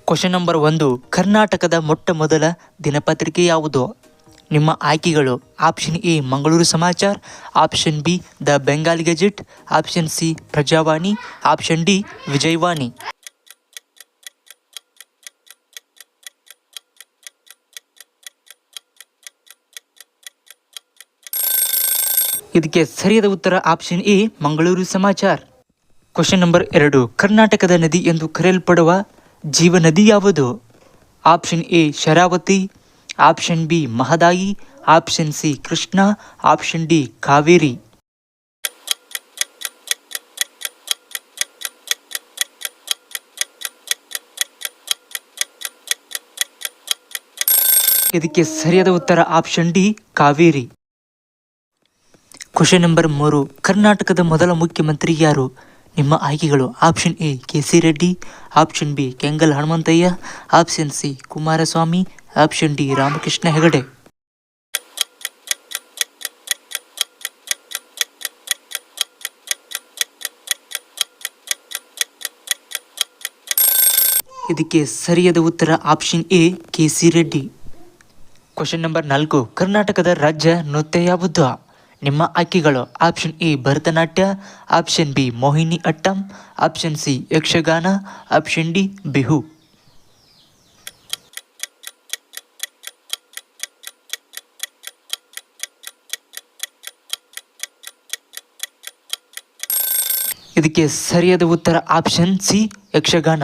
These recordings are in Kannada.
Question number 1. ಕರ್ನಾಟಕದ ಮೊಟ್ಟ ಮೊದಲ ದಿನಪತ್ರಿಕೆ ಯಾವುದು? ನಿಮ್ಮ ಆಯ್ಕೆಗಳು: option A Mangaluru Samachar, option B the Bengal gazette, option C Prajavani, option D Vijayavani. ಇದಕ್ಕೆ ಸರಿಯಾದ ಉತ್ತರ option A Mangaluru Samachar. Question number 2. ಕರ್ನಾಟಕದ ನದಿ ಎಂದು ಕರೆಯಲ್ಪಡುವ ಜೀವನದಿ ಯಾವುದು? Option A Sharavati, option B Mahadayi, option C Krishna, option D Kaveri. ಇದಕ್ಕೆ ಸರಿಯಾದ ಉತ್ತರ option D Kaveri. Question number 3. ಕರ್ನಾಟಕದ ಮೊದಲ ಮುಖ್ಯಮಂತ್ರಿ ಯಾರು? ನಿಮ್ಮ ಆಯ್ಕೆಗಳು: option A K C. Reddy, option B Kengal Hanumanthaiah, option C Kumaraswamy, option D Ramakrishna Hegde. ಇದಕ್ಕೆ ಸರಿಯಾದ ಉತ್ತರ option A K C. Reddy. Question number 4. ಕರ್ನಾಟಕದ ರಾಜ್ಯ ನೃತ್ಯ ಯಾವುದು? ನಿಮ್ಮ ಆಯ್ಕೆಗಳು: option A Bharatanatyam, option B Mohini Attam, option C Yakshagana, option D Bihu. ಇದಕ್ಕೆ ಸರಿಯಾದ ಉತ್ತರ option C Yakshagana.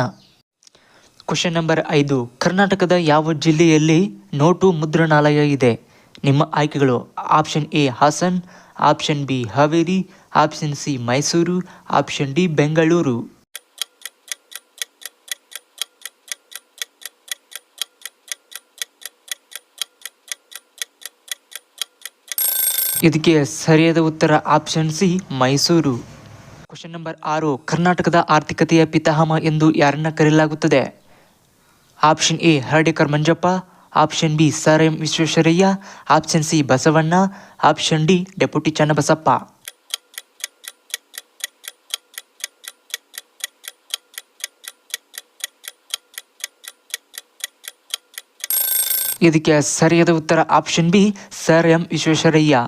Question number 5. ಕರ್ನಾಟಕದ ಯಾವ ಜಿಲ್ಲೆಯಲ್ಲಿ ನೋಟು ಮುದ್ರಣಾಲಯ ಇದೆ? ನಿಮ್ಮ ಆಯ್ಕೆಗಳು: option A Hassan, option B Haveri, option C Mysuru, option D Bengaluru. ಇದಕ್ಕೆ ಸರಿಯಾದ ಉತ್ತರ option C Mysuru. Question number 6. ಕರ್ನಾಟಕದ ಆರ್ಥಿಕತೆಯ ಪಿತಾಮಹ ಎಂದು ಯಾರನ್ನ ಕರೆಯಲಾಗುತ್ತದೆ? Option A Hardekar Manjappa, option B sir M Visvesvaraya, option C Basavanna, option D deputy Channabasappa. ಇದಕ್ಕೆ ಸರಿಯಾದ ಉತ್ತರ option B sir M Visvesvaraya.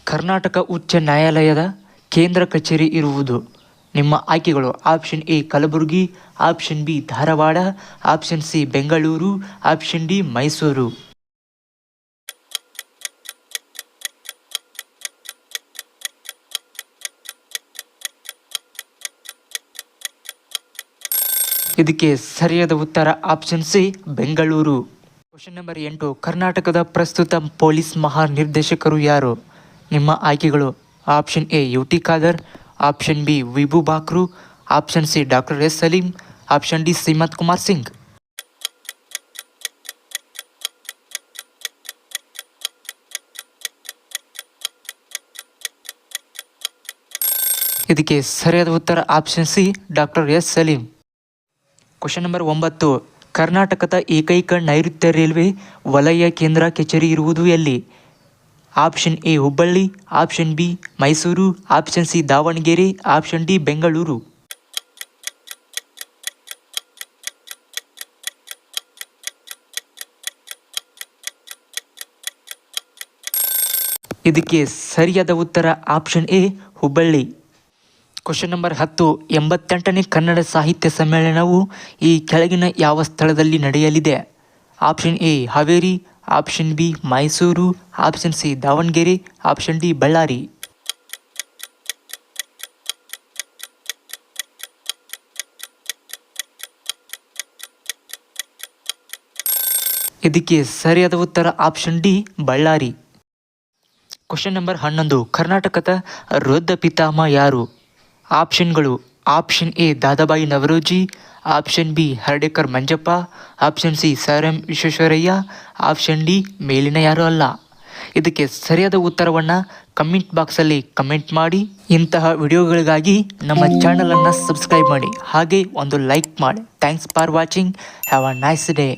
Karnataka ಉಚ್ಚ ನ್ಯಾಯಾಲಯದ ಕೇಂದ್ರ ಕಚೇರಿ ಇರುವುದು? ನಿಮ್ಮ ಆಯ್ಕೆಗಳು: option A Kalaburagi, option B Dharwad, option C Bengaluru, option D Mysuru. ಇದಕ್ಕೆ ಸರಿಯಾದ ಉತ್ತರ option C Bengaluru. Question number 8. ಕರ್ನಾಟಕದ ಪ್ರಸ್ತುತ ಪೊಲೀಸ್ ಮಹಾನಿರ್ದೇಶಕರು ಯಾರು? ನಿಮ್ಮ ಆಯ್ಕೆಗಳು: option A U T Khader, option B Vibhu Bakru, option C doctor S Saleem, option D Shrimant Kumar Singh. ಇದಕ್ಕೆ ಸರಿಯಾದ ಉತ್ತರ option C doctor S Saleem. Question number 9. ಕರ್ನಾಟಕದ ಏಕೈಕ ನೈಋತ್ಯ ರೈಲ್ವೆ ವಲಯ ಕೇಂದ್ರ ಕಚೇರಿ ಇರುವುದು ಎಲ್ಲಿ? Option A Hubballi, option B Mysuru, option C Davanagere, option D Bengaluru. ಇದಕ್ಕೆ ಸರಿಯಾದ ಉತ್ತರ option A Hubballi. Question number 10. 88ನೇ ಕನ್ನಡ ಸಾಹಿತ್ಯ ಸಮ್ಮೇಳನವು ಈ ಕೆಳಗಿನ ಯಾವ ಸ್ಥಳದಲ್ಲಿ ನಡೆಯಲಿದೆ? Option A Haveri, option B Mysuru, option C Davanagere, option D Ballari. ಇದಕ್ಕೆ ಸರಿಯಾದ ಉತ್ತರ option D Ballari. Question number 11. ಕರ್ನಾಟಕದ ವೃದ್ಧ ಪಿತಾಮಹ ಯಾರು? ಆಪ್ಷನ್ಗಳು: option A Dadabhai Naoroji, option B Hardekar Manjappa, option C sir M Visvesvaraya, option D ಮೇಲಿನ ಯಾರು ಅಲ್ಲ. ಇದಕ್ಕೆ ಸರಿಯಾದ ಉತ್ತರವನ್ನು ಕಮೆಂಟ್ ಬಾಕ್ಸಲ್ಲಿ ಕಮೆಂಟ್ ಮಾಡಿ. ಇಂತಹ ವಿಡಿಯೋಗಳಿಗಾಗಿ ನಮ್ಮ ಚಾನಲನ್ನು ಸಬ್ಸ್ಕ್ರೈಬ್ ಮಾಡಿ, ಹಾಗೆ ಒಂದು ಲೈಕ್ ಮಾಡಿ. Thanks for watching. Have a nice day.